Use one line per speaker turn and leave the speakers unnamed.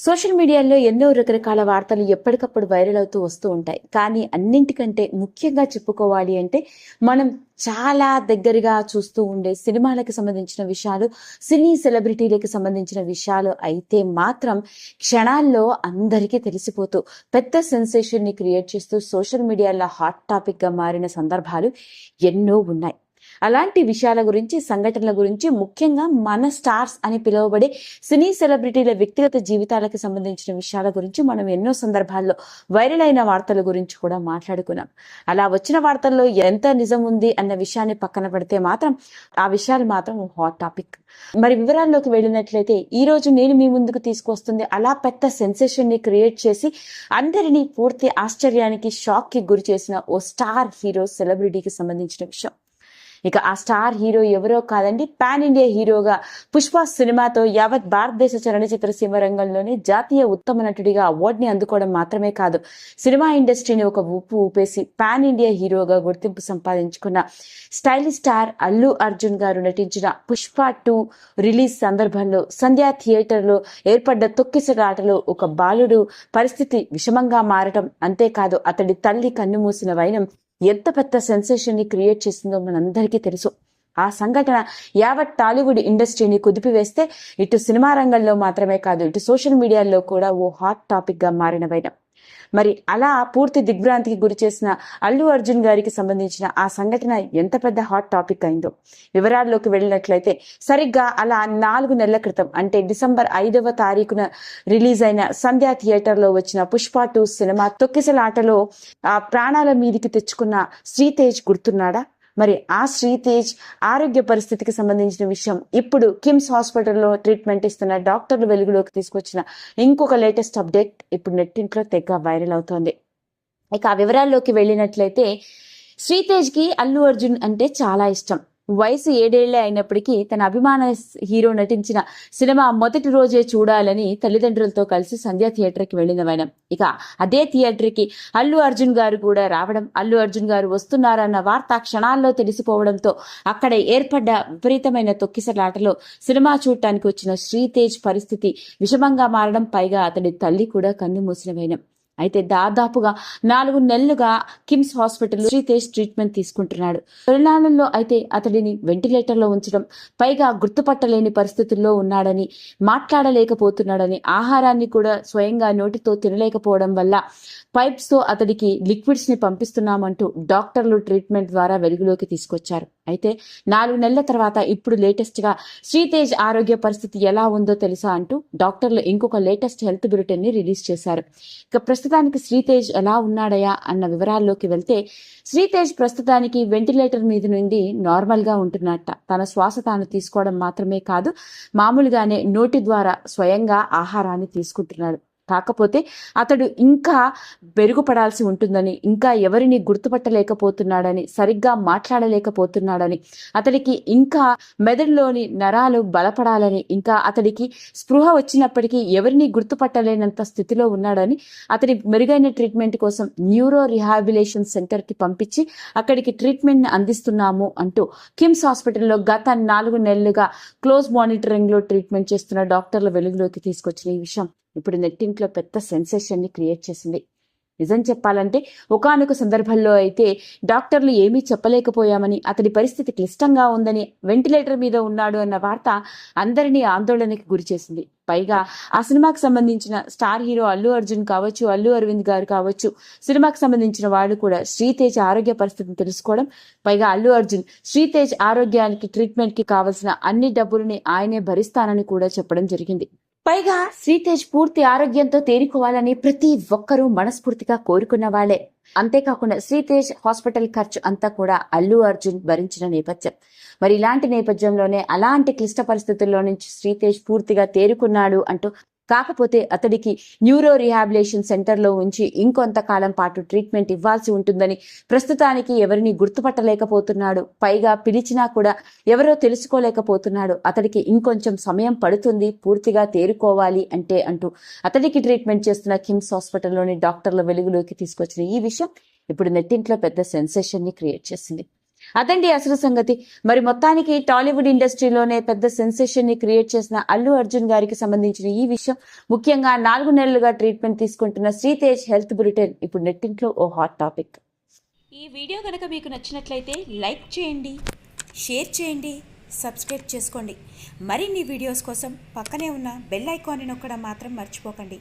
Social మీడియాలో ఎన్నో రకరకాల వార్తలు ఎప్పటికప్పుడు వైరల్ అవుతూ వస్తూ ఉంటాయి. కానీ అన్నింటికంటే ముఖ్యంగా చెప్పుకోవాలి అంటే మనం చాలా దగ్గరగా చూస్తూ ఉండే సినిమాలకు సంబంధించిన విషయాలు, సినీ సెలబ్రిటీలకు సంబంధించిన విషయాలు అయితే మాత్రం క్షణాల్లో అందరికీ తెలిసిపోతూ పెద్ద సెన్సేషన్ ని క్రియేట్ చేస్తూ సోషల్ మీడియాలో హాట్ టాపిక్ గా మారిన సందర్భాలు ఎన్నో ఉన్నాయి. అలాంటి విషయాల గురించి, సంఘటనల గురించి, ముఖ్యంగా మన స్టార్స్ అని పిలువబడే సినీ సెలబ్రిటీల వ్యక్తిగత జీవితాలకు సంబంధించిన విషయాల గురించి మనం ఎన్నో సందర్భాల్లో వైరల్ అయిన వార్తల గురించి కూడా మాట్లాడుకున్నాం. అలా వచ్చిన వార్తల్లో ఎంత నిజం ఉంది అన్న విషయాన్ని పక్కన పెడితే మాత్రం ఆ విషయాలు మాత్రం హాట్ టాపిక్. మరి వివరాల్లోకి వెళ్ళినట్లయితే ఈ రోజు నేను మీ ముందుకు తీసుకొస్తుంది అలా పెద్ద సెన్సేషన్ ని క్రియేట్ చేసి అందరినీ పూర్తి ఆశ్చర్యానికి, షాక్ కి గురి చేసిన ఓ స్టార్ హీరో సెలబ్రిటీకి సంబంధించిన విషయం. ఇక ఆ స్టార్ హీరో ఎవరో కాదండి, పాన్ ఇండియా హీరోగా పుష్ప సినిమాతో యావత్ భారతదేశ చలనచిత్ర సీమ రంగంలోనే జాతీయ ఉత్తమ నటుడిగా అవార్డుని అందుకోవడం మాత్రమే కాదు, సినిమా ఇండస్ట్రీని ఒక ఊపు ఊపేసి పాన్ ఇండియా హీరోగా గుర్తింపు సంపాదించుకున్న స్టైలిష్ స్టార్ అల్లు అర్జున్ గారు నటించిన పుష్ప 2 రిలీజ్ సందర్భంలో సంధ్యా థియేటర్లో ఏర్పడ్డ తొక్కిసలాటలో ఒక బాలుడు పరిస్థితి విషమంగా మారటం, అంతేకాదు అతడి తల్లి కన్నుమూసిన వైనం ఎంత పెద్ద సెన్సేషన్ ని క్రియేట్ చేసిందో మనందరికీ తెలుసు. ఆ సంఘటన యావత్ టాలీవుడ్ ఇండస్ట్రీని కుదిపివేస్తే ఇటు సినిమా రంగంలో మాత్రమే కాదు, ఇటు సోషల్ మీడియాలో కూడా ఓ హాట్ టాపిక్ గా మారిన వైనం. మరి అలా పూర్తి దిగ్భ్రాంతికి గురి చేసిన అల్లు అర్జున్ గారికి సంబంధించిన ఆ సంఘటన ఎంత పెద్ద హాట్ టాపిక్ అయిందో వివరాల్లోకి వెళ్ళినట్లయితే, సరిగ్గా అలా 4 నెలల క్రితం అంటే డిసెంబర్ 5వ తారీఖున రిలీజ్ అయిన సంధ్యా థియేటర్లో వచ్చిన పుష్ప 2 సినిమా తొక్కిసలాటలో ఆ ప్రాణాల మీదికి తెచ్చుకున్న శ్రీతేజ్ గుర్తున్నాడా? మరి ఆ శ్రీతేజ్ ఆరోగ్య పరిస్థితికి సంబంధించిన విషయం ఇప్పుడు కిమ్స్ హాస్పిటల్లో ట్రీట్మెంట్ ఇస్తున్న డాక్టర్లు వెలుగులోకి తీసుకొచ్చిన ఇంకొక లేటెస్ట్ అప్డేట్ ఇప్పుడు నెట్టింట్లో తెగ వైరల్ అవుతోంది. ఇక ఆ వివరాల్లోకి వెళ్ళినట్లయితే, శ్రీతేజ్ కి అల్లు అర్జున్ అంటే చాలా ఇష్టం. వయసు 7 ఏళ్లే అయినప్పటికీ తన అభిమాన హీరో నటించిన సినిమా మొదటి రోజే చూడాలని తల్లిదండ్రులతో కలిసి సంధ్యా థియేటర్కి వెళ్లిన వైనం. ఇక అదే థియేటర్కి అల్లు అర్జున్ గారు కూడా రావడం, అల్లు అర్జున్ గారు వస్తున్నారన్న వార్త క్షణాల్లో తెలిసిపోవడంతో అక్కడ ఏర్పడ్డ విపరీతమైన తొక్కిసలాటలో సినిమా చూడటానికి వచ్చిన శ్రీతేజ్ పరిస్థితి విషమంగా మారడం, పైగా అతడి తల్లి కూడా కన్ను మూసిన వైనం. అయితే దాదాపుగా 4 నెలలుగా కిమ్స్ హాస్పిటల్లో శ్రీతేజ్ ట్రీట్మెంట్ తీసుకుంటున్నాడు. తొలినాళ్లలో అయితే అతడిని వెంటిలేటర్లో ఉంచడం, పైగా గుర్తుపట్టలేని పరిస్థితుల్లో ఉన్నాడని, మాట్లాడలేకపోతున్నాడని, ఆహారాన్ని కూడా స్వయంగా నోటితో తినలేకపోవడం వల్ల పైప్స్ తో అతడికి లిక్విడ్స్ ని పంపిస్తున్నామంటూ డాక్టర్లు ట్రీట్మెంట్ ద్వారా వెలుగులోకి తీసుకొచ్చారు. అయితే 4 నెలల తర్వాత ఇప్పుడు లేటెస్ట్ గా శ్రీతేజ్ ఆరోగ్య పరిస్థితి ఎలా ఉందో తెలుసా అంటూ డాక్టర్లు ఇంకొక లేటెస్ట్ హెల్త్ బులెటిన్ ని రిలీజ్ చేశారు. ఇక ప్రస్తుతానికి శ్రీతేజ్ ఎలా ఉన్నాడయా అన్న వివరాల్లోకి వెళ్తే, శ్రీతేజ్ ప్రస్తుతానికి వెంటిలేటర్ మీద నుండి నార్మల్ గా ఉంటున్నట్ట. తన శ్వాస తాను తీసుకోవడం మాత్రమే కాదు, మామూలుగానే నోటి ద్వారా స్వయంగా ఆహారాన్ని తీసుకుంటున్నాడు. కాకపోతే అతడు ఇంకా మెరుగుపడాల్సి ఉంటుందని, ఇంకా ఎవరిని గుర్తుపట్టలేకపోతున్నాడని, సరిగ్గా మాట్లాడలేకపోతున్నాడని, అతడికి ఇంకా మెదడులోని నరాలు బలపడాలని, ఇంకా అతడికి స్పృహ వచ్చినప్పటికీ ఎవరిని గుర్తుపట్టలేనంత స్థితిలో ఉన్నాడని, అతడి మెరుగైన ట్రీట్మెంట్ కోసం న్యూరో రిహాబిలేషన్ సెంటర్ కి పంపించి అక్కడికి ట్రీట్మెంట్ అందిస్తున్నాము అంటూ కిమ్స్ హాస్పిటల్లో గత 4 నెలలుగా క్లోజ్ మానిటరింగ్ లో ట్రీట్మెంట్ చేస్తున్న డాక్టర్ల వెలుగులోకి తీసుకొచ్చిన ఈ విషయం ఇప్పుడు నెట్టింట్లో పెద్ద సెన్సేషన్ ని క్రియేట్ చేసింది. నిజం చెప్పాలంటే ఒకానొక సందర్భంలో అయితే డాక్టర్లు ఏమీ చెప్పలేకపోయామని, అతడి పరిస్థితి క్లిష్టంగా ఉందని, వెంటిలేటర్ మీద ఉన్నాడు అన్న వార్త అందరినీ ఆందోళనకి గురి చేసింది. పైగా ఆ సినిమాకి సంబంధించిన స్టార్ హీరో అల్లు అర్జున్ కావచ్చు, అల్లు అరవింద్ గారు కావచ్చు, సినిమాకి సంబంధించిన వాళ్ళు కూడా శ్రీతేజ్ ఆరోగ్య పరిస్థితిని తెలుసుకోవడం, పైగా అల్లు అర్జున్ శ్రీతేజ్ ఆరోగ్యానికి ట్రీట్మెంట్ కి కావలసిన అన్ని డబ్బుల్ని ఆయనే భరిస్తానని కూడా చెప్పడం జరిగింది. పైగా శ్రీతేజ్ పూర్తి ఆరోగ్యంతో తేరుకోవాలని ప్రతి ఒక్కరూ మనస్ఫూర్తిగా కోరుకున్న వాళ్లే. అంతేకాకుండా శ్రీతేజ్ హాస్పిటల్ ఖర్చు అంతా కూడా అల్లు అర్జున్ భరించిన నేపథ్యం. మరి ఇలాంటి నేపథ్యంలోనే అలాంటి క్లిష్ట పరిస్థితుల్లో నుంచి శ్రీతేజ్ పూర్తిగా తేరుకున్నాడు అంటూ, కాకపోతే అతడికి న్యూరో రిహాబిలేషన్ సెంటర్లో ఉంచి ఇంకొంతకాలం పాటు ట్రీట్మెంట్ ఇవ్వాల్సి ఉంటుందని, ప్రస్తుతానికి ఎవరిని గుర్తుపట్టలేకపోతున్నాడు, పైగా పిలిచినా కూడా ఎవరో తెలుసుకోలేకపోతున్నాడు, అతడికి ఇంకొంచెం సమయం పడుతుంది పూర్తిగా తేరుకోవాలి అంటే అంటూ అతడికి ట్రీట్మెంట్ చేస్తున్న కిమ్స్ హాస్పిటల్లోని డాక్టర్ల వెలుగులోకి తీసుకొచ్చిన ఈ విషయం ఇప్పుడు నెట్టింట్లో పెద్ద సెన్సేషన్ ని క్రియేట్ చేసింది. అదండి అసలు సంగతి. మరి మొత్తానికి టాలీవుడ్ ఇండస్ట్రీలోనే పెద్ద సెన్సేషన్ ని క్రియేట్ చేసిన అల్లు అర్జున్ గారికి సంబంధించిన ఈ విషయం, ముఖ్యంగా 4 నెలలుగా ట్రీట్మెంట్ తీసుకుంటున్న శ్రీతేజ్ హెల్త్ బులెటిన్ ఇప్పుడు నెట్టింట్లో ఓ హాట్ టాపిక్.
ఈ వీడియో కనుక మీకు నచ్చినట్లయితే లైక్ చేయండి, షేర్ చేయండి, సబ్స్క్రైబ్ చేసుకోండి. మరిన్ని వీడియోస్ కోసం పక్కనే ఉన్న బెల్ ఐకాన్ని నొక్కడం మాత్రం మర్చిపోకండి.